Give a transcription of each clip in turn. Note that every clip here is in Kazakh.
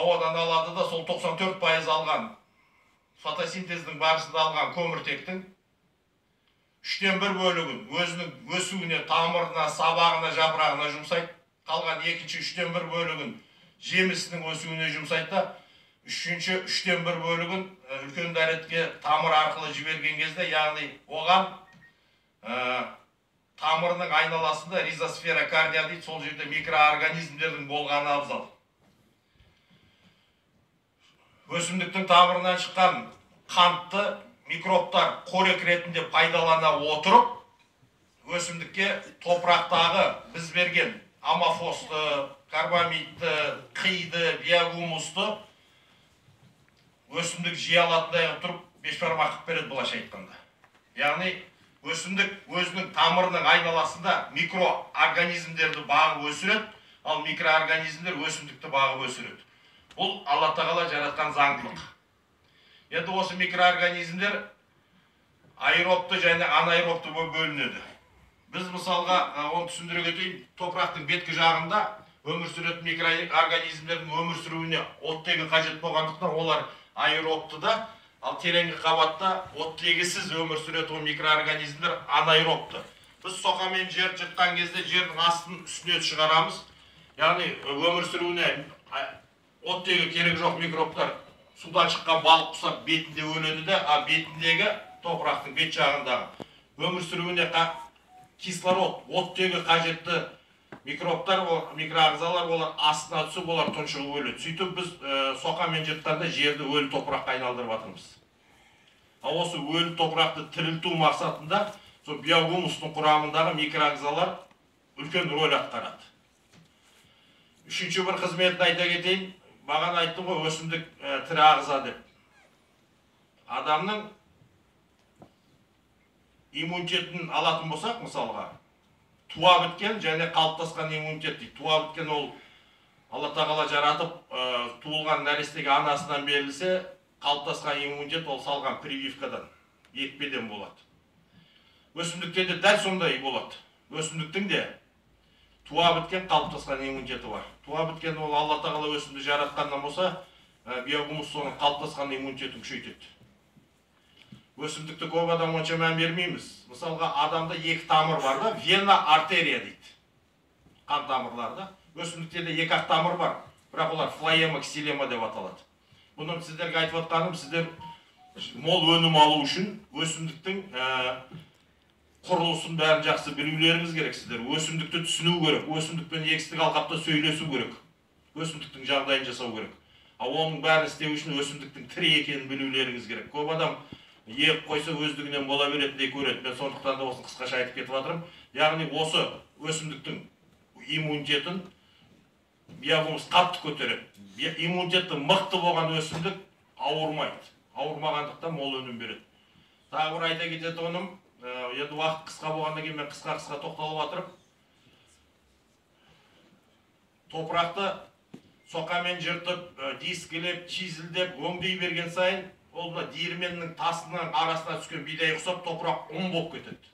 ауадан алады да сол 94% алған фотосинтездің барысында алған көміртектің 1/3 бөлігін өзінің өсуіне, тамырына, сабағына, жапырағына жұмсайды. Қалған екінші 1/3 бөлігін жемісінің өсуіне жұмсайды да, үшінші 1/3 бөлігін үлкен дәретке тамыр арқылы жіберген кезде, яғни оған тамырының айналасында ризосфера кардия дейді, сол жерде микроорганизмдердің болғаны абзал. Өсімдіктің тамырынан шыққан қантты микробтар қорек ретінде пайдалана отырып, өсімдікке топырақтағы біз берген амофосты, карбамидті, қиды, биогумусты өсімдік жей алатындай қылып тұрып бешбармақ қылып береді, былайша айтқанда. Яғни өсімдік өзінің тамырының айналасында микроорганизмдерді бағып өсіреді, ал микроорганизмдер өсімдікті бағып өсіреді. Бұл Алла тағала жаратқан заңдылық. Енді осы микроорганизмдер аэробты және анаэробты бөлінеді. Біз мысалға, оны түсіндіре кетейін, топырақтың беткі жағында өмір сүретін микроорганизмдердің өмір сүруіне оттегі қажет болғандықтан олар аэробтыда, ал тереңгі қабатта оттегісіз өмір сүретін микроорганизмдер анаэробты. Біз соқамен жер жыртқан кезде жердің астын үстіне шығарамыз. Яғни өмір сүруіне оттегі керек жоқ микробтар судан шыққан балық құсап бетінде өледі де, а бетіндегі топырақтың бет жағындағы өмір сүруіне кислород, оттегі қажетті микробтар, микроағзалар олар астына түсіп, олар тұншығып өледі. Сөйтіп біз соқамен жыртқанда жерді өлі топыраққа айналдырып жатырмыз. Ал осы өлі топырақты тірілту мақсатында сол биогумустың құрамындағы микроағзалар үлкен рөл атқарады. Үшінші бір қызметін айта кетейін. Маған айттым ғой, өсімдік тірі ағза деп. Адамның иммунитетін алатын болсақ, мысалға, туа біткен және қалыптасқан иммунитет дейді. Туа біткен ол Алла тағала жаратып, туылған нәрестеге анасынан берілсе, қалыптасқан иммунитет ол салған прививкадан, екпеден болады. Өсімдікте де дәл сондай болады. Өсімдіктің де туа біткен қалыптасқан иммунитеті бар. Туа біткен ол Алла тағала өсімді жаратқаннан болса, биогумус соның қалыптасқан иммунитетін күшейтеді. Өсімдікті көп адам онша мән бермейміз. Мысалға, адамда екі тамыр бар да, вена, артерия дейді. Қан тамырларда. Өсімдіктерде екі-ақ тамыр бар, бірақ олар флоема, ксилема деп аталады. Бұны сіздерге айтып отқаным, сіздер мол өнім алу үшін өсімдіктің құрылысын бәрін жақсы білулеріңіз керек. Сіздер өсімдікті түсіну керек, өсімдікпен егістік алқапта сөйлесу керек, өсімдіктің жағдайын жасау керек. Ал оның бәрін істеу үшін өсімдіктің тірі екенін білулеріңіз керек. Көп адам егіп қойса өздігінен бола беретіндей көреді. Мен сондықтан да осын қысқаша айтып кетіп жатырмын. Яғни осы өсімдіктің иммунитетін биогумус қатты көтереді. Иммунитеті мықты болған өсімдік ауырмайды. Ауырмағандықтан мол өнім береді. Тағы бір айта кететінім, енді уақыт қысқа болғаннан кейін мен қысқа тоқталып жатырып, топырақты соқамен жыртып, дискілеп, чизілдеп, өңдей берген сайын, ол диірменнің тасының арасына түскен бидай құсап, топырақ ұн болып кетеді.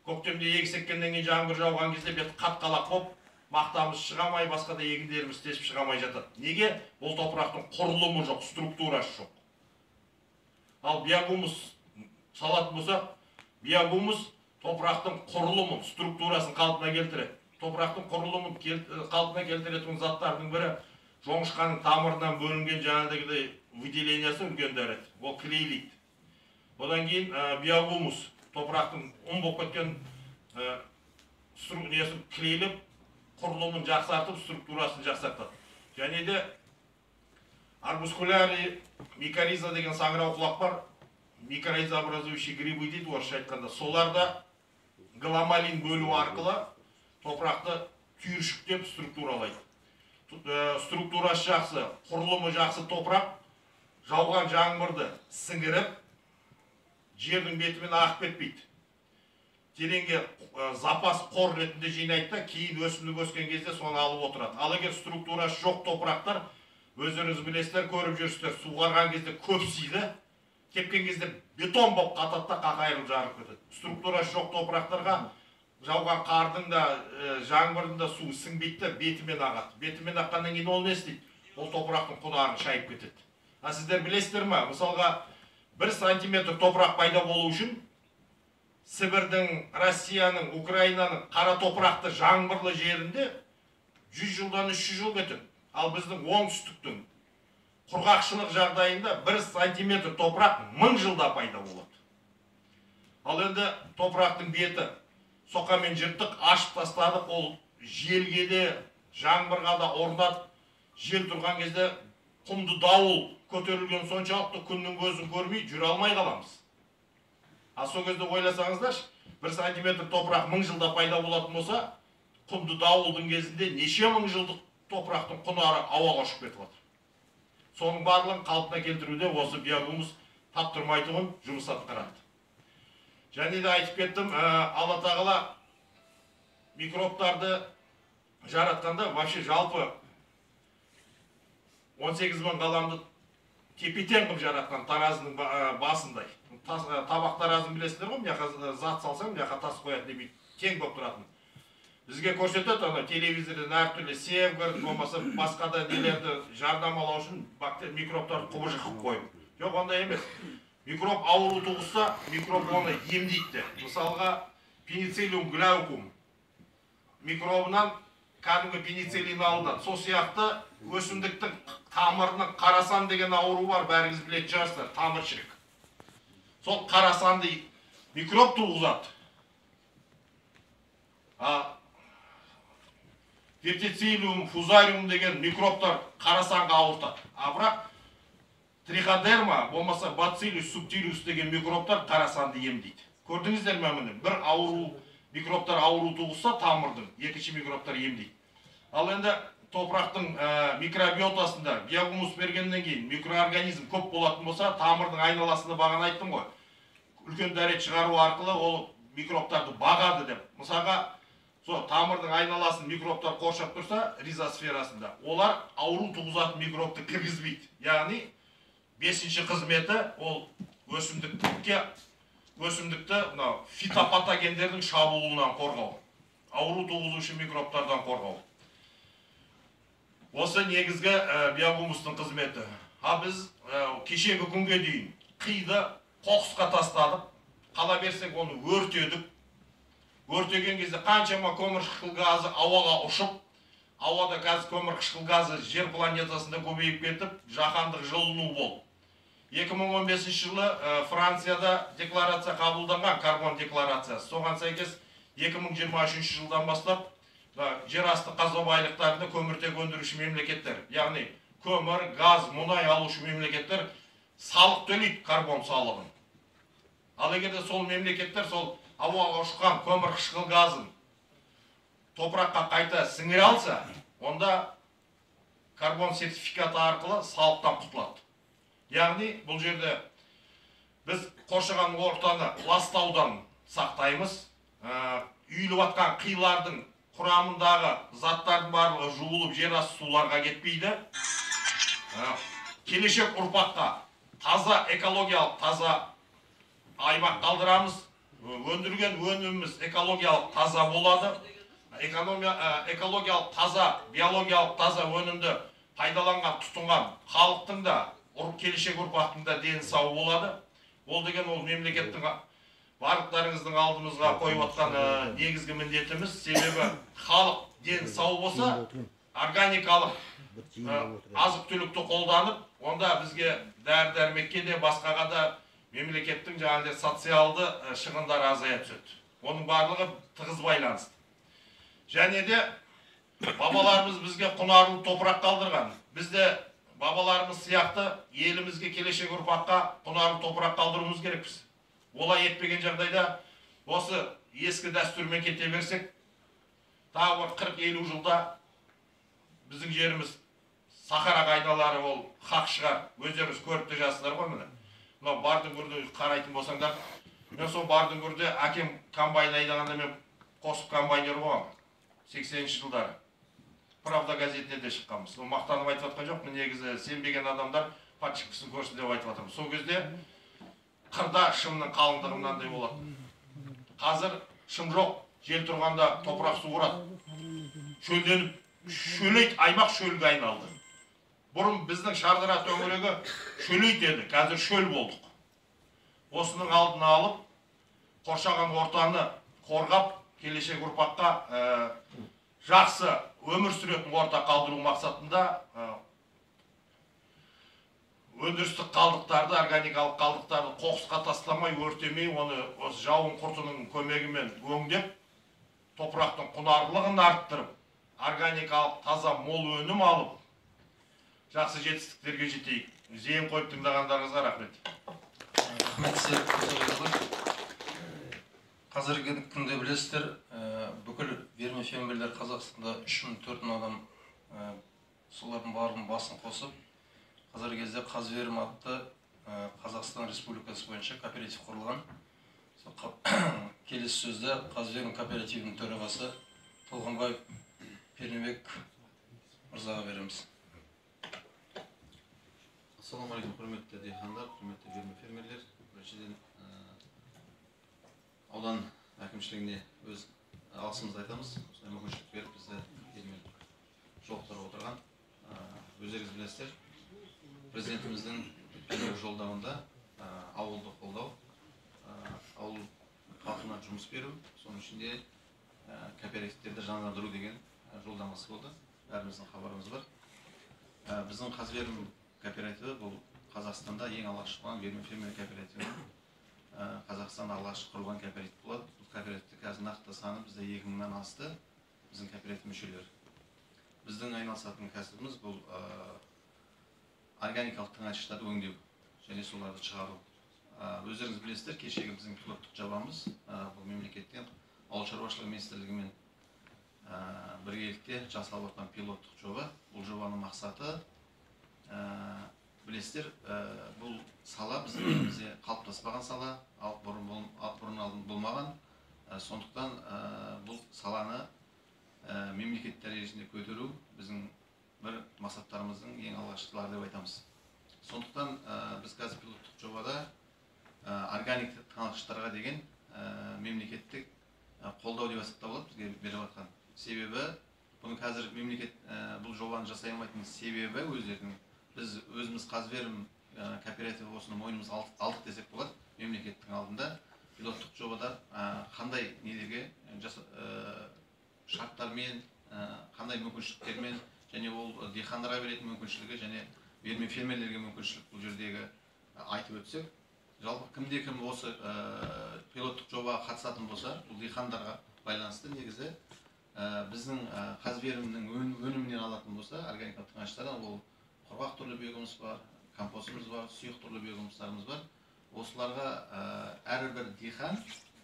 Көктемде егіс еккеннен кейін жаңбыр жауған кезде бет қат-қалақ болып, мақтамыз шығамай, басқа да егіндеріміз тесіп шығамай жатады. Неге? Ол топырақтың құрылымы жоқ, структурасы жоқ. Ал биогумус салатын болсақ, биогумус топырақтың құрылымын, структурасын қалпына келтіреді. Топырақтың құрылымын қалпына келтіретін заттардың бірі жоңышқаның тамырынан бөлінген жаңағыдай выделениясы үлкен дәрет. Ол клейлейді. Одан кейін биогумус топырақтың ұн болып кеткен несін клейлеп, құрылымын жақсартып, структурасын жақсартады. Және де арбускулярий микориза деген саңырауқұлақ бар. Микоризообразующий грибы дейді, орысша айтқанда. Соларда гломалин бөлу арқылы топырақты түйіршіктеп структуралайды. Структурасы жақсы, құрылымы жақсы топырақ жауған жаңбырды сіңіріп, жердің бетімен ағып кетпейді. Тереңге запас қор ретінде жинайды да, кейін өсімдік өскен кезде соны алып отырады. Ал егер структурасы жоқ топырақтар, өздеріңіз білесіздер, көріп жүрсіздер, су қарған кезде көпсиді, кепкен кезде бетон болып қатады да қақайырып жарып кетеді. Структурасы жоқ топырақтарға жауған қардың да, жаңбырдың да су сіңбейді, бетімен ағады. Бетімен аққаннан кейін ол не істейді? ол топырақтың құнарын шайып кетеді. Сіздер білесіздер ма? Мысалға 1 сантиметр топырақ пайда болу үшін Сібірдің, Россияның, Украинаның қара топырақты жаңбырлы жерінде 100 жылдан 300 жыл кетеді. Ал біздің оңтүстіктің құрғақшылық жағдайында 1 сантиметр топырақ 1000 жылда пайда болады. Ал енді топырақтың беті соқамен жырттық, ашып тастадық, ол желге де, жаңбырға да орнат. Жел тұрған кезде құмды дауыл көтерілген соншалықты күннің көзін көрмей жүре алмай қаламыз. Сол кезде ойласаңыздар, 1 сантиметр топырақ 1000 жылда пайда болатын болса, құмды дауылдың кезінде неше 1000 жылдық топырақтың құнары ауаға ұшып кетіп отыр. Соның барлығын қалпына келтіруде осы биогумус таптырмайтұғын жұмыс атқарады. Және де айтып кеттім, Алла тағала микробтарды жаратқанда вообще жалпы 18 000 ғаламды тепе-тең қылып жаратқан таразының басындай. Табақ таразын білесіздер ғой, мына зат салсаң, мына тас қояды деп тең болып тұратын. Бізге көрсетеді, телевизордан әртүрлі севгір, болмаса басқа да нелерді жарнамалау үшін микробтарды құбыжық қылып қойып. Жоқ, ондай емес. Микроб ауру туғызса, микроб оны емдейді. Мысалға, пенициллиум глаукум микробынан кәдімгі пенициллин алынады. Сол сияқты өсімдіктің тамырының қарасан деген ауру бар, бәріңіз білетін шығарсыздар, тамыршірік. Сол қарасанды микроб туғызады. Вертициллиум, фузариум деген микробтар қарасанға ауыртады. Бірақ триходерма, болмаса бациллус субтилиус деген микробтар қарасанды емдейді. Көрдіңіздер ме мұны? Бір ауру, микробтар ауру туғызса тамырдың, екінші микробтар емдейді. Ал енді топырақтың микробиотасында биогумус бергеннен кейін микроорганизм көп болатын болса, тамырдың айналасында бағана айттым ғой. Үлкен дәрет шығару арқылы ол микробтарды бағады деп. Мысалға, тамырдың айналасын микробтар қоршап тұрса, ризосферасында, олар ауру туғызатын микробты кіргізбейді. Яғни, 5-ші қызметі ол өсімдікті фитопатогендердің шабуылынан қорғау. Ауру туғызушы микробтардан қорғау. Осы негізгі биогумустың қызметі. Біз кешегі күнге дейін қиды қоқысқа тастадық, қала берсек оны өртедік. Өртеген кезде қаншама көмірқышқыл газы ауаға ұшып, ауада қазір көмірқышқыл газы жер планетасында көбейіп кетіп, жаһандық жылыну болды. 2015 жылы Францияда декларация қабылданған, карбон декларациясы. Соған сәйкес 2023 жылдан бастап жер асты қазба байлықтарында көміртек өндіруші мемлекеттер, яғни көмір, газ, мұнай алушы мемлекеттер салық төлейді, карбон салығын. Ал егерде сол мемлекеттер сол ауаға ұшқан көмірқышқыл газын топыраққа қайта сіңіре алса, онда карбон сертификаты арқылы салықтан құтылады. Яғни бұл жерде біз қоршаған ортаны ластаудан сақтаймыз, үйіліп атқан қилардың құрамындағы заттардың барлығы жуылып жер асты суларға кетпейді. Келешек ұрпаққа таза, экологиялық таза аймақ қалдырамыз. Өндірген өніміміз экологиялық таза болады. Экологиялық таза, биологиялық таза өнімді пайдаланған, тұтынған халықтың да, келешек ұрпақтың да дені сау болады. Ол деген ол мемлекеттің барлықтарыңыздың алдымызға қойып отқан негізгі міндетіміз. Себебі халық дені сау болса, органикалық азық-түлікті қолданып, онда бізге дәрі-дәрмекке де басқаға да мемлекеттің жаңағыдай социалды шығындары азая түседі. Оның барлығы тығыз байланысты. Және де бабаларымыз бізге құнарлы топырақ қалдырған. Бізде бабаларымыз сияқты елімізге келешек ұрпаққа құнарлы топырақ қалдыруымыз керекпіз. Олай етпеген жағдайда осы ескі дәстүрмен кете берсек, тағы 40-50 жылда біздің жеріміз Сахараға айналары ол хақ шығар. Өздеріңіз көріп те жассыздар ғой міне. Мынау Бардынгүрді қарайтын болсаңдар, мен сол Бардынгүрде әкем комбайн айдағанда мен қосып комбайнер болғам. 80-ші жылдары. Правда газетіне де шыққанбыз. Мақтанып айтып жатқан жоқ, негізі сенбеген адамдар патшықпысын көрсін деп айтып жатырмыз. Сол кезде қырда шымның қалыңдығы мынандай болады. Қазір шым жоқ, жел тұрғанда топырақ суырады. Шөлденіп, шөлейт аймақ шөлге айналды. Бұрын біздің Шардара төңірегі шөлейт еді, қазір шөл болдық. Осының алдын алып, қоршаған ортаны қорғап, келешек ұрпаққа жақсы өмір сүретін орта қалдыру мақсатында өндірістік қалдықтарды, органикалық қалдықтарды қоқысқа тастамай, өртемей, оны осы жауын құртының көмегімен өңдеп, топырақтың құнарлығын арттырып, органикалық таза мол өнім алып, жақсы жетістіктерге жетейік. Зейін қойып тыңдағандарыңызға рахмет. Рахмет сіздерге. Қазіргі күнде білесіздер, бүкіл фермерлер Қазақстанда 3-4 адам солардың барлығының басын қосып, қазіргі кезде Қазверім атты Қазақстан Республикасы бойынша кооператив құрылған. Келесі сөзді Қазверім кооперативінің төрағасы Толғанбаев Пернебек мырзаға береміз. Ассалаумағалейкум, құрметті диқандар, құрметті фермерлер. Біріншіден аудан әкімшілігіне өз алғысымызды айтамыз. Осындай мүмкіншілік беріп бізді елмен жолықтырып отырған. Өздеріңіз білесіздер, президентіміздің жолдауында ауылды қолдау, ауыл халқына жұмыс беру, соның ішінде кооперативтерді жандандыру деген жолдамасы болды. Бәріміздің хабарымыз бар. Біздің Қазверім кооперативі бұл Қазақстанда ең алғаш құрылған фермер кооперативі. Қазақстанда алғаш құрылған кооператив болады. Бұл кооперативте қазір нақты саны бізде 2000-нан асты біздің кооператив мүшелері. Біздің айналысатын кәсібіміз бұл органикалық тыңайтқыштарды өңдеу және соларды шығару. Өздеріңіз білесіздер, кешегі біздің пилоттық жобамыз бұл мемлекеттен ауыл шаруашылығы министрлігімен біргелікте жасалып жатқан пилоттық жоба. Бұл жобаның мақсаты, білесіздер, бұл сала біздің елімізде қалыптаспаған сала, бұрын болмаған. Сондықтан бұл саланы мемлекет дәрежесінде көтеру біздің бір мақсаттарымыздың ең алғашқылары деп айтамыз. Сондықтан біз қазір пилоттық жобада органик тыңайтқыштарға деген мемлекеттік қолдау деп айтсақ та болады, бізге беріп жатқан. Себебі бұны қазір мемлекет бұл жобаны жасай алмайтын себебі өздерінің. Біз өзіміз Қазверім кооперативі осыны мойнымыз алдық десек болады. Мемлекеттің алдында пилоттық жобада қандай нелерге шарттармен, қандай мүмкіншіліктермен және ол диқандарға беретін мүмкіншілігі және фермерлерге мүмкіншілік бұл жердегі айтып өтсек, жалпы кімде-кім осы пилоттық жобаға қатысатын болса, бұл диқандарға байланысты негізі біздің Қазверімнің өнімінен алатын болса, органикалық тыңайтқыштардан ол құрғақ түрлі биогумус бар, компостымыз бар, сұйық түрлі биогумустарымыз бар. Осыларға әрбір диқан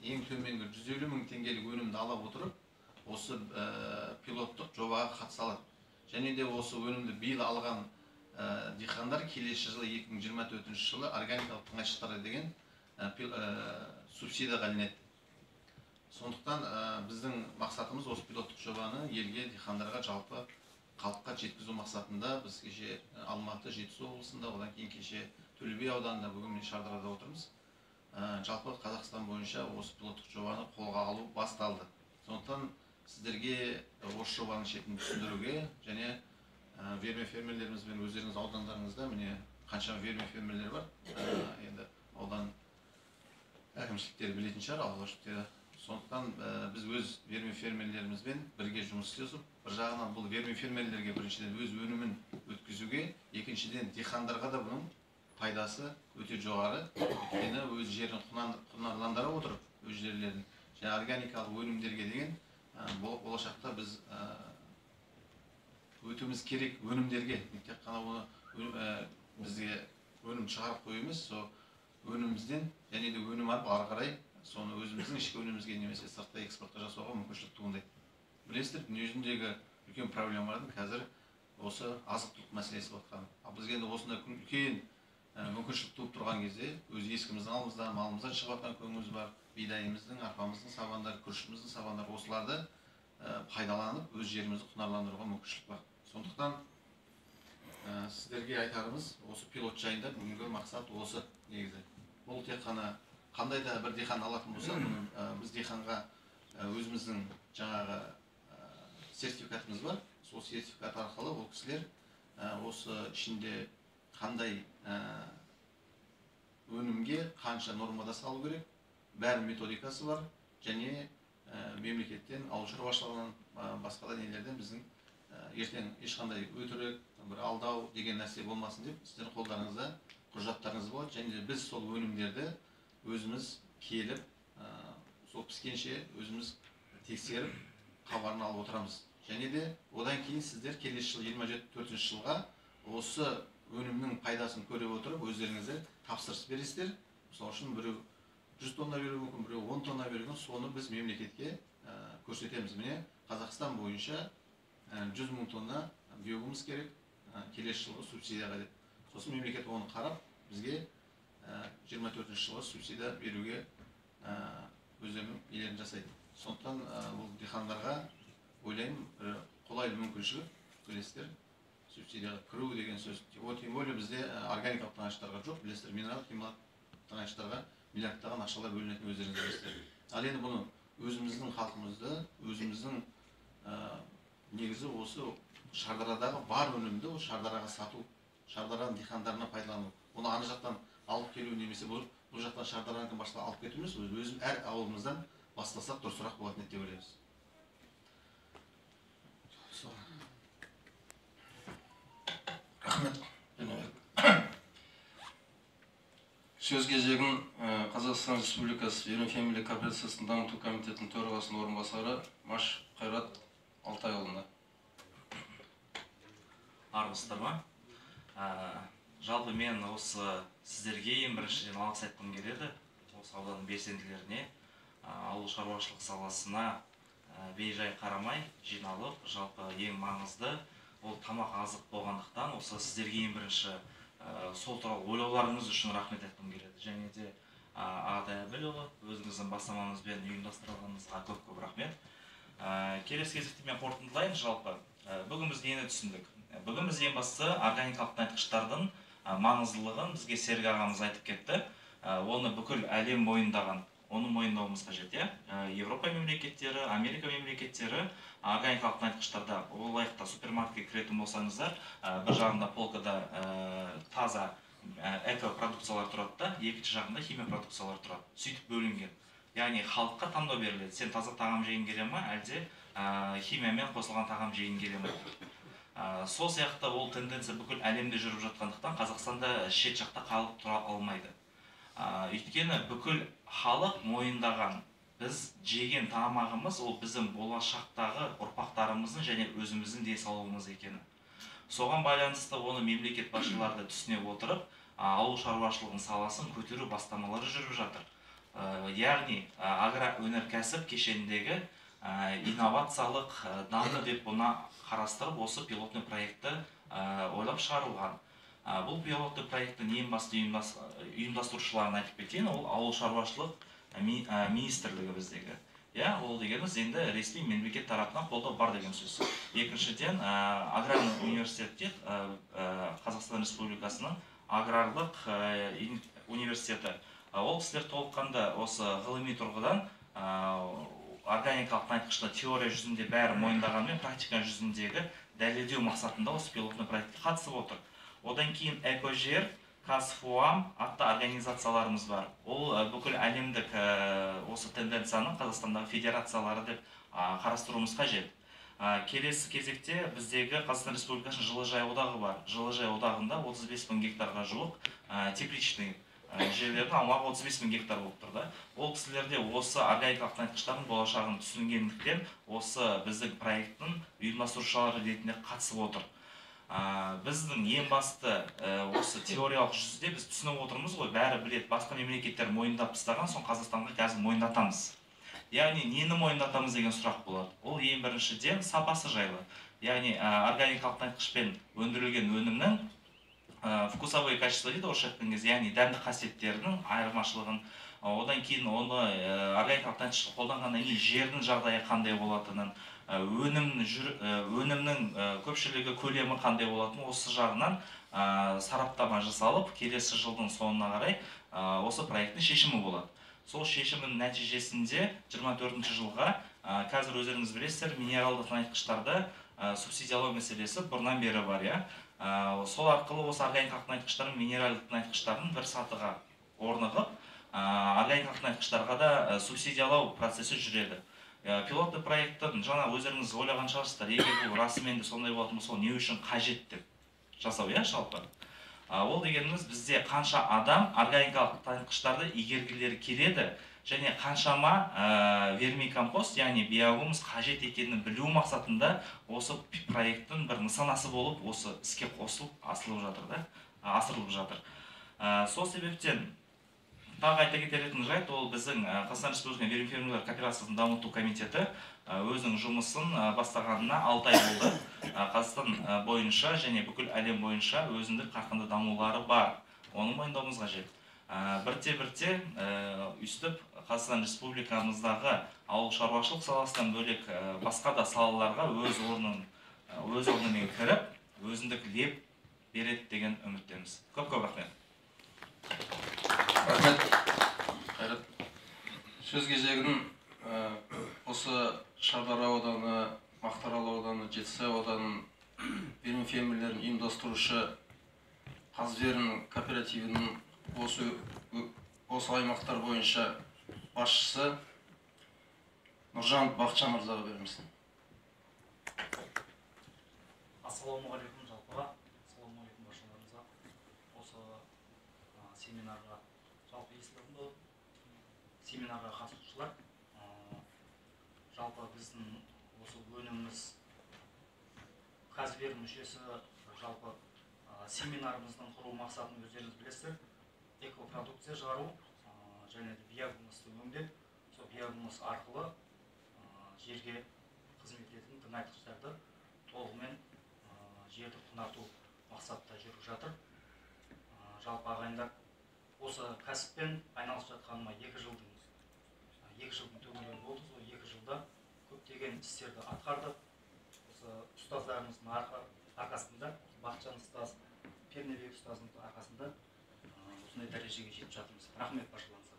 ең төменгі 150 000 теңгелік өнімді ала отырып, осы пилоттық жобаға қатыса алады. Және де осы өнімді биыл алған диқандар келесі жылы 2024 жылы органикалық тыңайтқыштарға деген субсидияға ілінеді. Сондықтан біздің мақсатымыз осы пилоттық жобаны елге, диқандарға, жалпы халыққа жеткізу мақсатында біз кеше Алматы, Жетісу облысында, одан кейін кеше Төле би ауданында, бүгін мен Шардарада отырмыз. Жалпы Қазақстан бойынша осы пилоттық жобаны қолға алу басталды. Сондықтан сіздерге осы жобаның шетін түсіндіруге және фермерлеріміз бен өздеріңіз аудандарыңызда міне қанша фермерлер бар. Енді аудан әкімшіліктері білетін шығар, ауылшылықтары. Сондықтан біз өз фермерлерімізбен бірге жұмыс істесіп, бір жағынан бұл фермерлерге біріншіден өз өнімін өткізуге, екіншіден диқандарға да бұның пайдасы өте жоғары. Өйткені өз жерін құнарландыра отырып, өз жерлерін және органикалық өнімдерге деген болашақта біз өтуіміз керек өнімдерге, тек қана бізге өнім шығарып қою емес, сол өнімімізден және де өнім алып ары қарай соны өзіміздің ішкі өнімімізге немесе сыртқа экспортқа жасауға мүмкіншілік туындайды. Білесіздер, дүниежүзіндегі үлкен проблемалардың қазір осы азық-түлік мәселесі болып жатқан. Бізге енді осындай үлкен мүмкіншілік туып тұрған кезде өз ескіміздің алдымыздан, малымыздан шығып жатқан көңіміз бар, бидайымыздың, арпамыздың сабандары, күрішіміздің сабандары, осыларды пайдаланып өз жерімізді құнарландыруға мүмкіншілік бар. Сондықтан сіздерге айтарымыз осы пилот жайында бүгінгі мақсат осы негізі. Бұл тек қана қандай да бір диқан алатын болса, біз диқанға өзіміздің жаңағы сертификатымыз бар. Сол сертификат арқылы ол кісілер осы ішінде қандай өнімге қанша нормада салу керек, бәрі методикасы бар, және мемлекеттен, ауыл шаруашылығынан, басқа да нелерден біздің ертең ешқандай өтірік, бір алдау деген нәрсе болмасын деп, сіздердің қолдарыңызда құжаттарыңыз болады, және біз сол өнімдерді өзіміз келіп, сол піскенше өзіміз тексеріп, хабарын алып отырамыз. Және де одан кейін сіздер келесі жыл 24 жылға осы өнімнің пайдасын көре отырып, өздеріңізді тапсырыс бересіздер. Мысалы үшін біреу 100 тонна беруі мүмкін, біреу 10 тонна беруі, соны біз мемлекетке көрсетеміз. Міне Қазақстан бойынша 100 мың тонна беуіміз керек келесі жылғы субсидияға деп. Сосын мемлекет оны қарап, бізге 24 жылға субсидия беруге өздерінің елерін жасайды. Сондықтан бұл диқандарға ойлаймын қолайлы мүмкіншілік, білесіздер, субсидияға кіру деген сөз. Тем более бізде органикалық тыңайтқыштарға жоқ, білесіздер, минералдық химиялық тыңайтқыштарға миллиардтаған ақшалар бөлінетін өздеріңіз білесіздер. Ал енді бұны өзіміздің халқымызды, өзіміздің негізі осы Шардарадағы бар өнімді Шардараға сату, Шардараның диқандарына пайдалану. Оны ана жақтан алып келу немесе бұл жақтан Шардараның басқа алып кету емес, өзім әр ауылымыздан бастасақ дұрысырақ болатын еді деп ойлаймыз. Рахмет. Сөз кезегін Қазақстан Республикасы Фермерлік кооперациясын дамыту комитетінің төрағасының орынбасары Маш Қайрат Алтайұлына. Армысыздар ма? Жалпы мен осы сіздерге ең біріншіден алғыс айтқым келеді. Осы ауданның белсенділеріне, ауыл шаруашылық саласына бей-жай қарамай жиналып, жалпы ең маңызды ол тамақ азық болғандықтан, осы сіздерге ең бірінші сол туралы ойлауларыңыз үшін рахмет айтқым келеді. Және де Ағатай Әбілұлы, өзіңіздің бастамаңызбен ұйымдастырылғаныңызға көп рахмет. Келесі кезекте мен қорытындылайын. Жалпы бүгін біз нені түсіндік? Бүгін біз ең бастысы органикалық тыңайтқыштардың маңыздылығын бізге Серік ағамыз айтып кетті. Оны бүкіл әлем мойындаған, оны мойындауымыз қажет. Европа мемлекеттері, Америка мемлекеттері органикалық тыңайтқыштарда олайықта супермаркетке кіретін болсаңыздар, бір жағында полкада таза эко-продукциялар тұрады да, екінші жағында химия продукциялар тұрады. Сөйтіп бөлінген. Яғни халыққа таңдау беріледі. Сен таза тағам жейін келе ме, әлде химиямен қосылған тағам жейін келе ме? Сол сияқты ол тенденция бүкіл әлемде жүріп жатқандықтан Қазақстанда шет жақта қалып тұра алмайды. Өйткені бүкіл халық мойындаған, біз жеген тамағымыз ол біздің болашақтағы ұрпақтарымыздың және өзіміздің денсаулығымыз екені. Соған байланысты оны мемлекет басшылары түсіне отырып, ауыл шаруашылығының саласын көтеру бастамалары жүріп жатыр. Яғни агроөнеркәсіп кешеніндегі инновациялық даму деп бұны қарастырып, осы пилотный проектті ойлап шығарылған. Бұл пилотный проекттің ең басты ұйымдастырушыларын айтып кетейін, ол ауыл шаруашылық министрлігі біздегі. Ол дегеніміз енді ресми мемлекет тарапынан қолдау бар деген сөз. Екіншіден, аграрлық университет, Қазақстан Республикасының аграрлық университеті. Ол кісілер толыққанды осы ғылыми тұрғыдан органикалық тыңайтқышты теория жүзінде бәрі мойындағанмен практика жүзіндегі дәлелдеу мақсатында осы пилотный проектке қатысып отыр. Одан кейін Экожер, Казфуам атты организацияларымыз бар. Ол бүкіл әлемдік осы тенденцияның Қазақстандағы федерациялары деп қарастыруымыз қажет. Келесі кезекте біздегі Қазақстан Республикасының жылыжай одағы бар. Жылыжай одағында 35 мың гектарға жуық тепличный жерлердің аумағы 35 мың гектар болып тұрды. Ол кісілерде осы органикалық тыңайтқыштардың болашағын түсінгендіктен осы біздің проекттің ұйымдастырушылары ретінде қатысып отыр. Біздің ең басты осы теориялық жүзде біз түсініп отырмыз ғой, бәрі білет, басқа мемлекеттер мойындап тастаған, соң Қазақстанға қазір мойындатамыз. Яғни нені мойындатамыз деген сұрақ болады. Ол ең біріншіден сапасы жайлы. Яғни органикалық тыңайтқышпен өндірілген өнімнің вкусовые качества дейді орысша айтқан кезде, яғни дәмді қасиеттерінің айырмашылығын, одан кейін оны органикалық тыңайтқышты қолданғаннан кейін жердің жағдайы қандай болатынын, өнімнің көпшілігі көлемі қандай болатынын осы жағынан сараптама жасалып, келесі жылдың соңына қарай осы проекттің шешімі болады. Сол шешімнің нәтижесінде 24 жылға қазір өздеріңіз білесіздер, минералды тыңайтқыштарды субсидиялау мәселесі бұрыннан бері бар. сол арқылы осы органикалық тыңайтқыштардың минералдық тыңайтқыштардың бір сатыға орнығып, органикалық тыңайтқыштарға да субсидиялау процесі жүреді. Пилотты проекттің жаңа өздеріңіз ойлаған шығарсыздар, егер бұл расымен де сондай болатын болса, не үшін қажет деп жасау, жалпы. Ол дегеніміз бізде қанша адам органикалық тыңайтқыштарды игергілері келеді, және қаншама вермикомпост, яғни биогумус қажет екенін білу мақсатында осы проекттің бір нысанасы болып, осы іске қосылып, асырылып жатыр. Сол себептен тағы айта кететін жайт, ол біздің Қазақстан Республикасының вермифермерлер кооперациясын дамыту комитеті өзінің жұмысын бастағанына 6 ай болды. Қазақстан бойынша және бүкіл әлем бойынша өзіндік қарқынды дамулары бар. Оны мойындауымыз қажет. Бірте-бірте үстіп Қазақстан Республикамыздағы ауыл шаруашылық саласынан бөлек басқа да салаларға өз орнымен кіріп, өзіндік леп береді деген үміттеміз. Көп-көп рахмет. Рахмет. Сөз кезегінің осы Шардара ауданы, Мақтаарал ауданы, Жетісай ауданы вермифермерлерін ұйымдастырушы Қазверім кооперативінің осы аймақтар бойынша басшысы Нұржан Бақытжан мырзаға береміз. Ассалаумағалейкум жалпыға, ассалаумағалейкум баршаларыңызға. Осы семинарға жалпы естілді семинарға қатысушылар. Жалпы біздің осы өніміміз Қазвер мүшесі жалпы семинарымыздың құру мақсатын өздеріңіз білесіздер. Экопродукция шығару және биогумусты өңдеп, сол биогумус арқылы жерге қызмет ететін тыңайтқыштарды толығымен жерді құнарту мақсатта жүріп жатыр. Жалпы ағайындар, осы кәсіппен айналысып жатқаныма 2 жылдың төңірегі болды. Сол 2 жылда көптеген істерді атқардық. Осы ұстаздарымыздың арқасында, Бақытжан ұстаз, Пернебек ұстазымыздың арқасында осындай дәрежеге жетіп жатырмыз. Рахмет баршаларыңызға.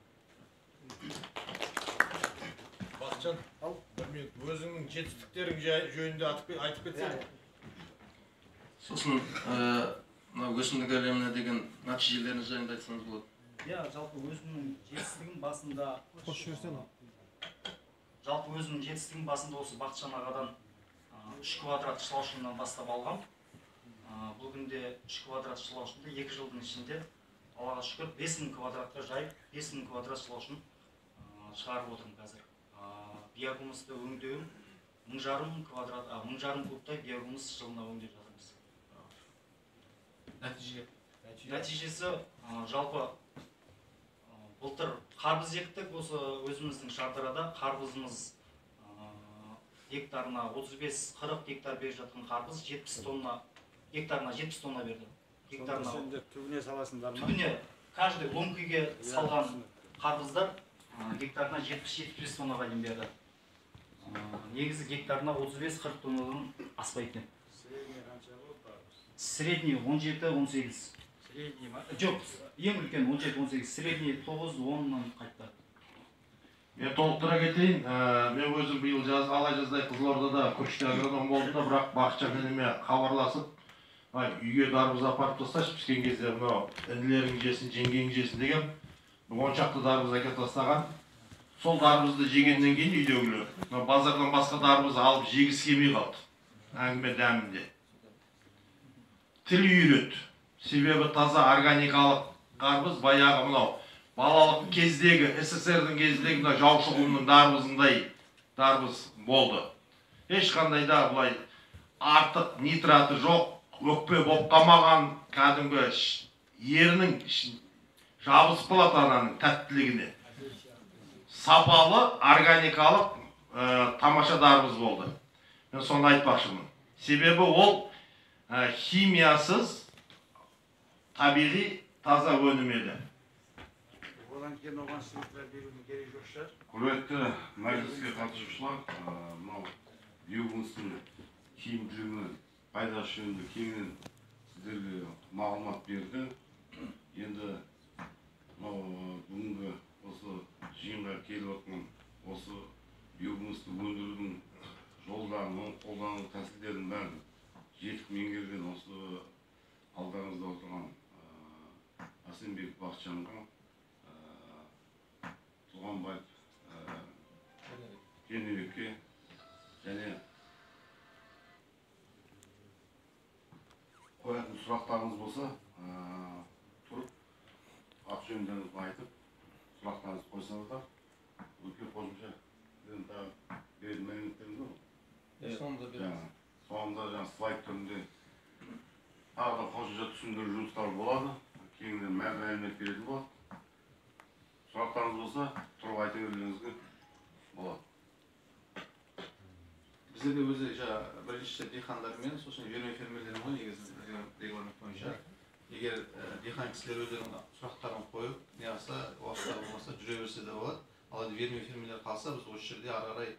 Бақытжан, бір минут өзіңнің жетістіктерің жөнінде айтып кетсең. Сосын өсімдік әлеміне деген нәтижелеріңіз жайында айтсаңыз болады. Жалпы өзімнің жетістігім басында осы Бақытжан ағадан 3 квадрат шылаушымнан бастап алғам. Бұл күнде 3 квадрат шылаушымды 2 жылдың ішінде Аллаға шүкір 5000 квадратқа жайып, 5000 квадрат шылаушын шығарып отырмын қазір. Биогумусты өңдеуім 1000 кубтай биогумус жылына өңдеп жатырмыз. Нәтижесі жалпы былтыр қарбыз ектік. Осы өзіміздің Шардарада қарбызымыз гектарына 35-40 гектар беріп жатқан қарбыз 70 тонна, гектарына 70 тонна берді. Түбіне саласындар ма? Түбіне, каждый ломкіге салған қарбыздар гектарына 70-75 тоннаға дейін берді. Негізі гектарына 35-40 тоннадан аспайтын. Средний қанша болды? Средний 17-18. Средний ма? Жоқ, ең үлкен 17-18, средний 9-10-нан қайтты. Мен толықтыра кетейін. Мен өзім биыл алай жаздай Қызылордада көкшетау агроном болдым да, бірақ Бақытжан ініме хабарласып, үйге дарбыз апарып тасташы, піскен кезде мынау інілерің жесін, жеңгең жесін деген 10 шақты дарбыз әкеп тастаған. Сол дарбызды жегеннен кейін үйдегілер базардан басқа дарбыз алып жегісі келмей қалды. Әңгіме дәмінде. Тіл үйрет. Себебі таза органикалық қарбыз баяғы мынау балалық кездегі, СССР-дің кездегі жаушықұмның дарбызындай дарбыз болды. Ешқандай да бұлай артық нитраты жоқ, өкпе болып қалмаған, кәдімгі ерінің жабысып қалады ананың тәттілігіне. Сапалы, органикалық тамаша дарбыз болды. Мен соны айтпақшымын. Себебі ол химиясыз, табиғи таза өнім еді. Одан кейін оған сыйлықтар берудің керегі жоқ шығар. Құрметті мәжіліске қатысушылар, мынау биогумустың тиімділігінің пайдасы жөнінде кеңінен сіздерге мағлұмат берді. Енді бүгінгі осы жиынға келіп отқан осы биогумусты өндірудің жолдарын, қолдану тәсілдерін бәрін жетік меңгерген осы Бақытжанға, Туғанбаев, Кенебекке және қоятын сұрақтарыңыз болса, тұрып, аты жөндеріңізді айтып, сұрақтарыңызды қойсаңыздар, өте қосымша беретін мәліметтеріңіз бар. Соңында слайд түрінде тағы да қосымша түсіндіру жұмыстары болады. Кеңінен мәлімет беретін болады. Сұрақтарыңыз болса, тұрып айта бергеніңізге болады. Біздерде өзі бірінші дихандармен, сосын жүйелі фермерлермен ғой, негізі регламент бойынша. Егер дихан кісілер өздерінің сұрақтарын қойып, не алса, уақытта болмаса жүре берсе де болады. Ал вермей фермерлер қалса, біз осы жерде ары қарай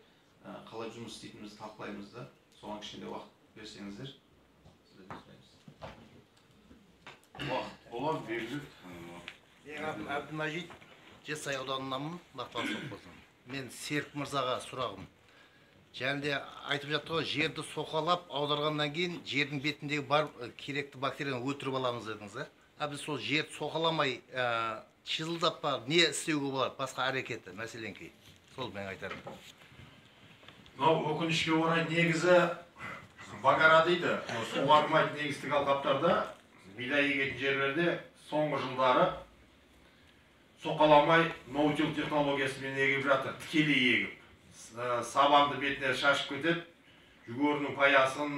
қалай жұмыс істейтінімізді талқылаймыз да, соған кішкене уақыт берсеңіздер. Уақыт болады, белгілі. Әбдімәжит, Жетісай ауданынанмын, Бақтыбай совхозынан. Мен Серік мырзаға сұрағым. Және де айтып жатты ғой, жерді соқалап аударғаннан кейін жердің бетіндегі бар керекті бактерияны өлтіріп аламыз дедіңіз, а біз сол жерді соқаламай, чызылдап па, не істеуге болады, басқа әрекеті, мәселен кейін. Сол мен айтарым. Өкінішке орай негізі багара дейді, суғармайтын егістік алқаптарда, бидай егетін жерлерде соңғы жылдары соқаламай ноутил технологиясымен егіп жатыр, тікелей егіп. Сабанды бетіне шашып кетеді, жүгерінің паясын,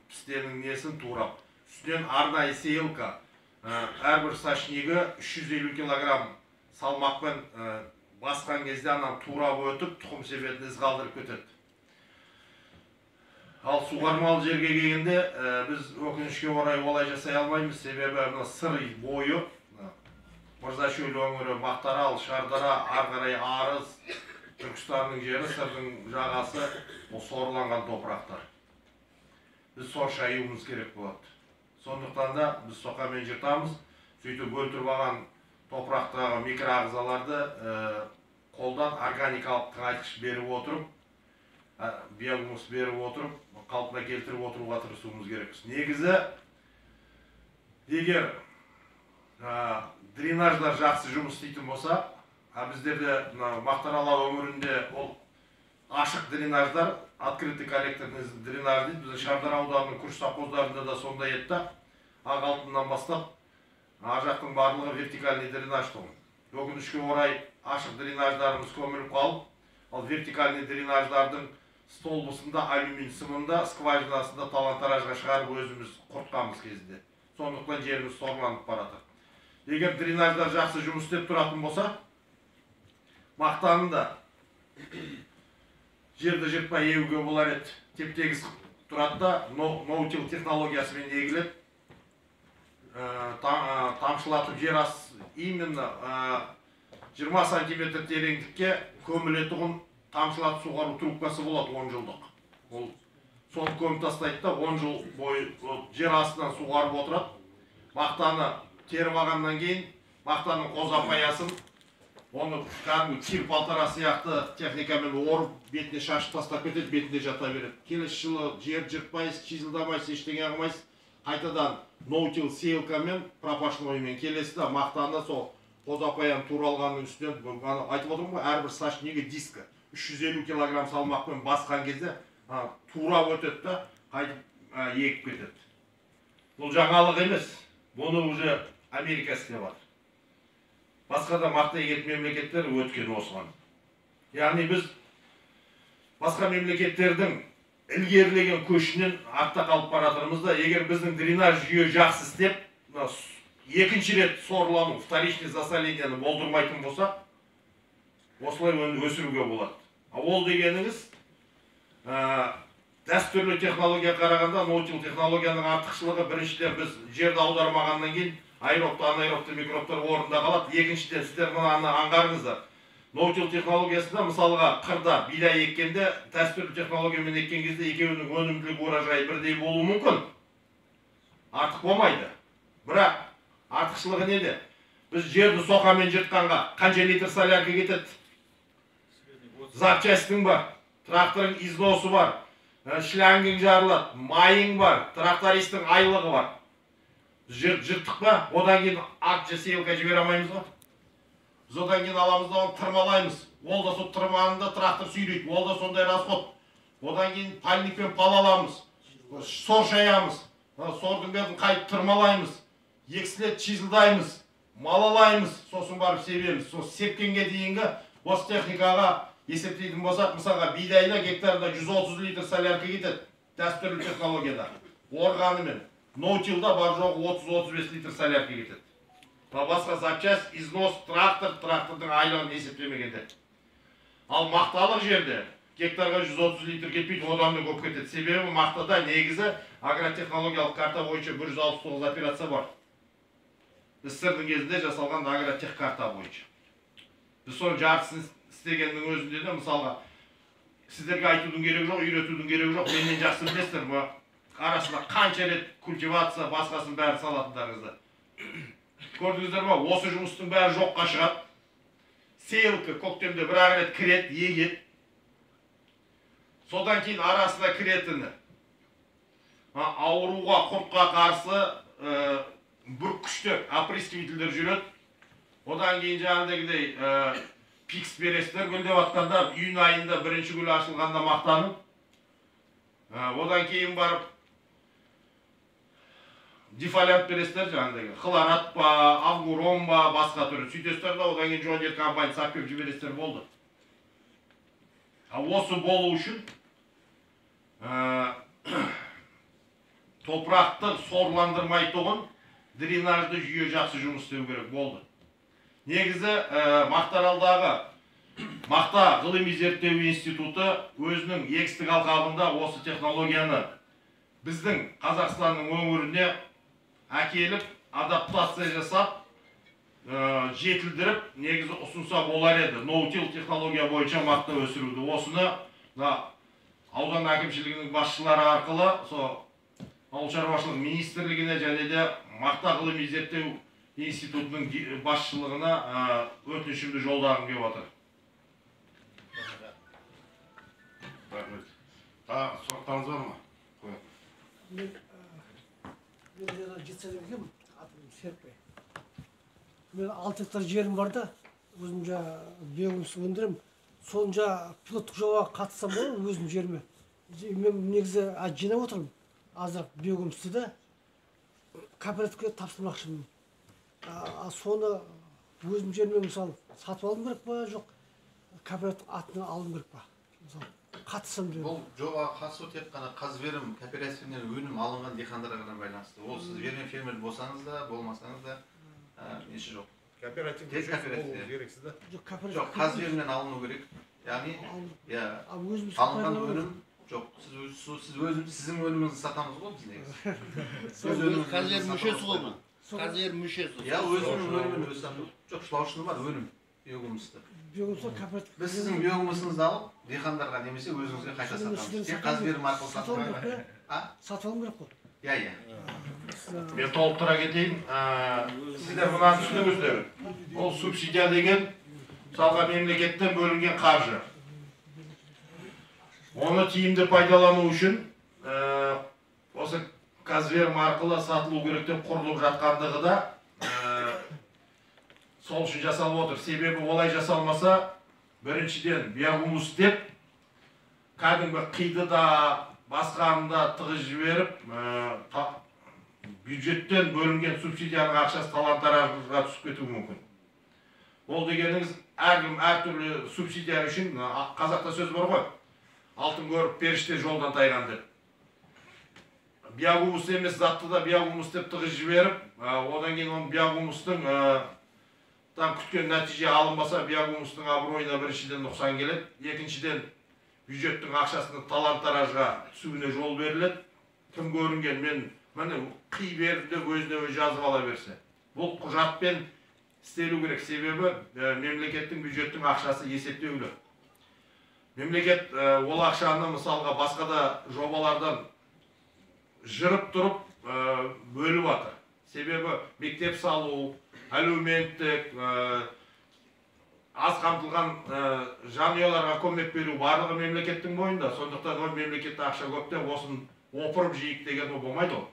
пістерінің несін турап. Үстінен арнайы сеялка, әрбір сашнегі 350 килограмм салмақпен басқан кезде анан турап өтіп, тұқым себетін із қалдырып кетеді. Ал суғармалы жерге келгенде біз өкінішке орай олай жасай алмаймыз, себебі сыр бойы, Мырзашөл өңірі, Мақтаарал, Шардара, ары қарай Арыс, Түркістанның жері, сырдың жағасы, ол сорланған топырақтар. Біз сор шаюымыз керек болады. Сондықтан да біз соқамен жыртамыз, сөйтіп өлтіріп алған топырақтағы микроағзаларды қолдан органикалық тыңайтқыш беріп отырып, биогумус беріп отырып, қалпына келтіріп отыруға тырысуымыз керекпіз. Негізі, егер дренаждар жақсы жұмыс істейтін болса, біздерде Мақтаарал өңірінде ол ашық дренаждар, открытый коллекторный дренаж дейді. Біздің Шардара ауданының күріш совхоздарында да сондай етті. Ақ алтыннан бастап, жақтың барлығы вертикальный дренаж тұғын. Өкінішке орай ашық дренаждарымыз көміліп қалып, ал вертикальный дренаждардың столбысында, алюминий сымында, скважинасында талан-таражға шығарып өзіміз құртқамыз кезінде. Сондықтан жеріміз сорланып барады. Егер дренаждар жақсы жұмыс істеп тұратын болса, мақтаны да жерді жыртпай егуге болар еді. Теп-тегіс тұрады да, ноутил технологиясымен егіледі. Тамшылатып жер асты, именно 20 сантиметр тереңдікке көмілетұғын тамшылатып суғару трубкасы болады 10 жылдық. Ол соны көміп тастайды да 10 жыл бойы жер астынан суғарып отырады. Мақтаны теріп алғаннан кейін, мақтаның қозапаясын, оны кәдімгі тир палтара сияқты техникамен орып, бетіне шашып тастап кетеді, бетінде жата береді. Келесі жылы жер жыртпайсыз, чизылдамайсыз, ештеңе қылмайсыз. Қайтадан ноутил сеялкамен, пропашноймен келесі да мақтаны сол қозапаян туралғанның үстінен, айтып отырмын ғой, әрбір сашнегі диска 350 килограмм салмақпен басқан кезде тура өтеді да, қайтып егіп кетеді. Бұл жаңалық емес, бұны уже Америка істеп жатыр. Басқа да мақта егетін мемлекеттер өткен осыған. Яғни біз басқа мемлекеттердің ілгерілеген көшінен артта қалып баратырмыз да, егер біздің дренаж жүйе жақсы істеп, екінші рет сорлану, вторичный засоленияны болдырмайтын болса, осылай өсіруге болады. Ол дегеніңіз, дәстүрлі технология қарағанда, ноутил технологияның артықшылығы біріншіден біз жерді аудармағаннан кейін аэробты, анаэробты микробтар орында қалады. Екіншіден сіздер мұны аңғарыңыздар. Ноутил технологиясында мысалға қырда бидай еккенде, дәстүрлі технологиямен еккен кезде екеуінің өнімділік уражайы бірдей болуы мүмкін. Артық болмайды. Бірақ артықшылығы неде? Біз жерді соқамен жыртқанға қанша литр солярка кетеді? Запчастың бар, тракторың износы бар, шлангың жарылады, майың бар, трактористің айлығы бар. жырттық па, одан кейін артынша сеялка жібере алмаймыз ба? Біз одан кейін аламыз да оны тырмалаймыз. Ол да сол тырмағында трактор сүйрейді, ол да сондай расход. Одан кейін пальникпен палаламыз, сор шаямыз, сордың бетін қайтып тырмалаймыз, ексілет чизылдаймыз, малалаймыз, сосын барып себеміз. Сол сепкенге дейінгі осы техникаға есептейтін болсақ, мысалға бидайда гектарда 130 литр солярка кетеді, дәстүрлі технологияда. Органымен, ноутилда бар жоғы 30-35 литр солярка кетеді. Басқа запчасть, износ, трактордың айлығын есептемегенде. Ал мақталық жерде гектарға 130 литр кетпейді, одан да көп кетеді. Себебі мақтада негізі агротехнологиялық карта бойынша 169 операция бар. СССР-дің кезінде жасалған агротех карта бойынша. Біз соның жартысын істегеннің өзінде де, мысалға, сіздерге айтудың керек жоқ, үйретудің керек жоқ, менен жақсы білесіздер ме? Арасында қанша рет культивация, басқасын бәрі салатындарыңызды. Көрдіңіздер ме? Осы жұмыстың бәрі жоққа шығады. Сеялка көктемде бір-ақ рет кіреді, егеді. Содан кейін арасына кіретіні ауруға, құртқа қарсы бүркіштер, опрыскивательдер жүреді. Одан кейін жаңағыдегідей пикс бересіздер, гүлдеп атқанда, июнь айында бірінші гүл ашылғанда мақтаның. Одан кейін барып дефолянт бересіздер, жаңағыдегі хлорат па, авгурон ба, басқа түрі сөйтесіздер да, одан кейін John Deere компания саппеп жібересіздер болды. Осы болу үшін топырақты сорландырмайтұғын дренажды жүйе жақсы жұмыс істеу керек болды. Негізі Мақтааралдағы Мақта ғылыми зерттеу институты өзінің егістік алқабында осы технологияны біздің Қазақстанның өңіріне әкеліп, адаптация жасап, жетілдіріп, негізі ұсынса болар еді. Ноутил технология бойынша мақта өсіруді. Осыны аудан әкімшілігінің басшылары арқылы ауыл шаруашылық министрлігіне және де Мақта ғылыми зерттеу институтының басшылығына өтінішімді жолдағым келіп отыр. Рахмет. Сұрақтарыңыз бар ма? Мен жетсәден келгем, атым Серікбай. Мен 6 гектар жерім бар да, өзім биогумс өндірем. Соны пилоттық жобаға қатыссам болады, өзім жеріме. Мен негізі жинап отырмын. Азырақ биогумсты да кооперативке тапсырмақшымын. Соны өзім жеріме мысалы сатып алым керек па, жоқ кооператив атынан алым керек па? Қатысым деп. Бұл жобаға қатысу тек қана Қазверім кооперативінен өнім алынған диқандарға ғана байланысты. Ол сіз вермен фермер болсаңыз да, болмасаңыз да, неше жоқ. Кооператив болу керексіз да? Жоқ, Қазверімнен алыну керек. Яғни, алынған өнім жоқ. Сіздің өніміңізді сатамыз ғой біз негізі. Қазір мүшесі ғой бұл. Қазір мүшесі. Я өзімнің өнімін өз сату. Жоқ, шылаушыны бар өнім. Биогумсты. Біз сіздің биогумысыңызды алып, диқандарға немесе өзіңізге қайта сатамыз. Тек Қазверім арқылы сатамыз. Сатып алым керек қой. Иә. Мен толықтыра кетейін. Сіздер мынаны түсініңіздер. Ол субсидия деген мысалға мемлекеттен бөлінген қаржы. Оны тиімді пайдалану үшін осы Қазверім арқылы сатылу керек деп құрылып жатқандығы да сол үшін жасалып отыр. Себебі олай жасалмаса, біріншіден биогумус деп кәдімгі қиды да басқаны да тығыз жіберіп, бюджеттен бөлінген субсидияның ақшасы талан-таражға түсіп кетуі мүмкін. Ол дегеніңіз әркім әртүрлі субсидия үшін, қазақта сөз бар ғой, алтын көріп періште жолдан тайған деп. Биогумус емес затты да биогумус деп тығыз жіберіп, одан кейін оның биогумустың күткен нәтиже алынбаса, биогумустың абыройына біріншіден нұқсан келеді, екіншіден бюджеттің ақшасының талан-таражға түсуіне жол беріледі. Кім көрінген, мен қи берді деп өзіне өзі жазып ала берсе. Бұл құжатпен істелу керек, себебі мемлекеттің бюджеттің ақшасы есептеулі. Мемлекет ол ақшаны мысалға басқада жобалардан жырып тұрып бөліп атыр. Себебі мектеп салу, әлеуметтік, аз қамтылған жанұяларға көмек беру барлығы мемлекеттің мойнында. Сондықтан ол мемлекетті ақша көп деп осын опырып жейік деген болмайды ол.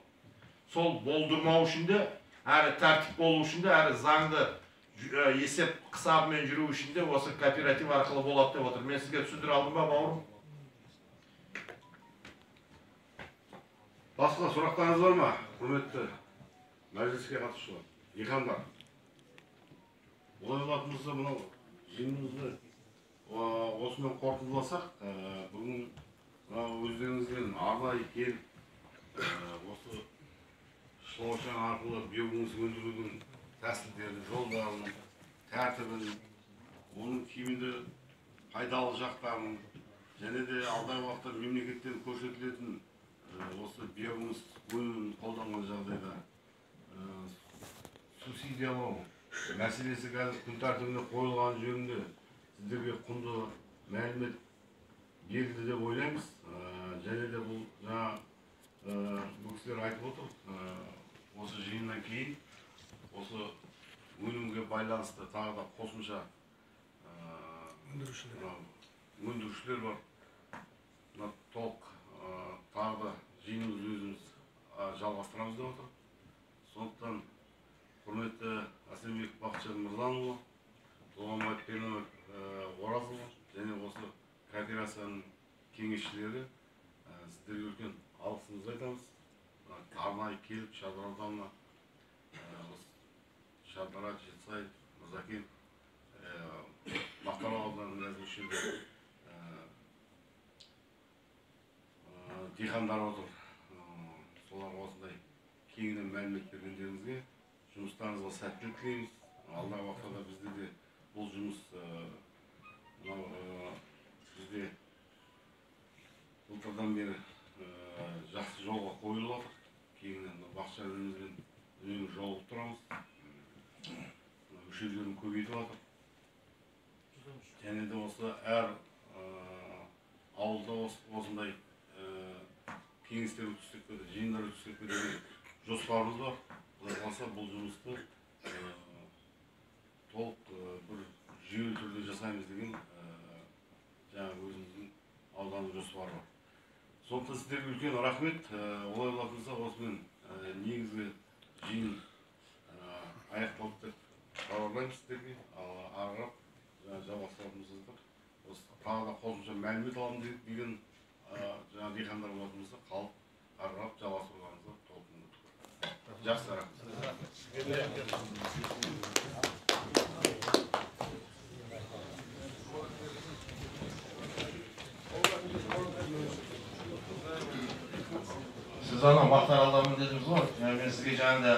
сол болдырмау үшін де, әрі тәртіп болу үшін де, әрі заңды есеп қысабымен жүру үшін де осы кооператив арқылы болады деп отыр. Мен сізге түсіндіре алдым ба, бауырым? Басқа сұрақтарыңыз бар ма? Құрметті мәжіліске қатысушылар, диқандар. Олай болатын болса, мынау жиынымызды осымен қорытындыласақ, бүгін өздеріңізбен арнайы келіп, осы шылаушан арқылы биогумус өндірудің тәсілдерін, жолдарын, тәртібін, оның кейбірде пайдалы жақтарын, және де алдағы уақытта мемлекеттен көрсетілетін осы биогумус өнімін қолданған жағдайда субсидиялау мәселесі қазір күн тәртібіне қойылған жөнінде сіздерге құнды мәлімет берді деп ойлаймыз. Және де бұл жаңа бұл кісілер айтып отыр, осы жиыннан кейін осы өнімге байланысты тағы да қосымша өндірушілер бар. Толық тағы да жиынымыз өзіміз жалғастырамыз деп отыр. Сондықтан құрметті Асылбек Бақытжан Мырзанұлы, Толғанбай Пернебек Оразұлы және осы кооперацияның кеңесшілері сіздерге үлкен алғысымызды айтамыз. Арнайы келіп Шардара ауданына, Шардара, Жетісай, Мырзакен, Мақтаарал ауданының әзіршілері диқандар отыр. Соларға осындай кеңінен мәлімет бергендеріңізге жұмыстарыңызға сәттілік тілейміз. Алдағы уақытта бізде де бұл жұмыс бізде былтырдан бері жақсы жолға қойылып жатыр. Кеңінен бақша өнімізбен үнемі жолығып тұрамыз. Мүшелерін көбейтіп жатыр. Және де осы әр ауылда осындай кеңестер өткізсек пе, жиындар өткізсек пе деген жоспарымыз бар. Құдай қаласа бұл жұмысты толық бір жүйелі түрде жасаймыз деген жаңағы өзіміздің ауданның жоспары бар. Сондықтан сіздерге үлкен рахмет. Олай болатын болса осымен негізгі жиын аяқталды деп хабарлаймыз сіздерге. Ары қарап жалғастыратынымызды тағы да қосымша мәлімет аламын деген жаңа диқандар болатын болса қалып ары қарап жалғастыруға толық мүмкіндік бар. Жақсы, рахмет. Сіз ана Мақтааралдамын дедіңіз ғой. Мен сізге жаңында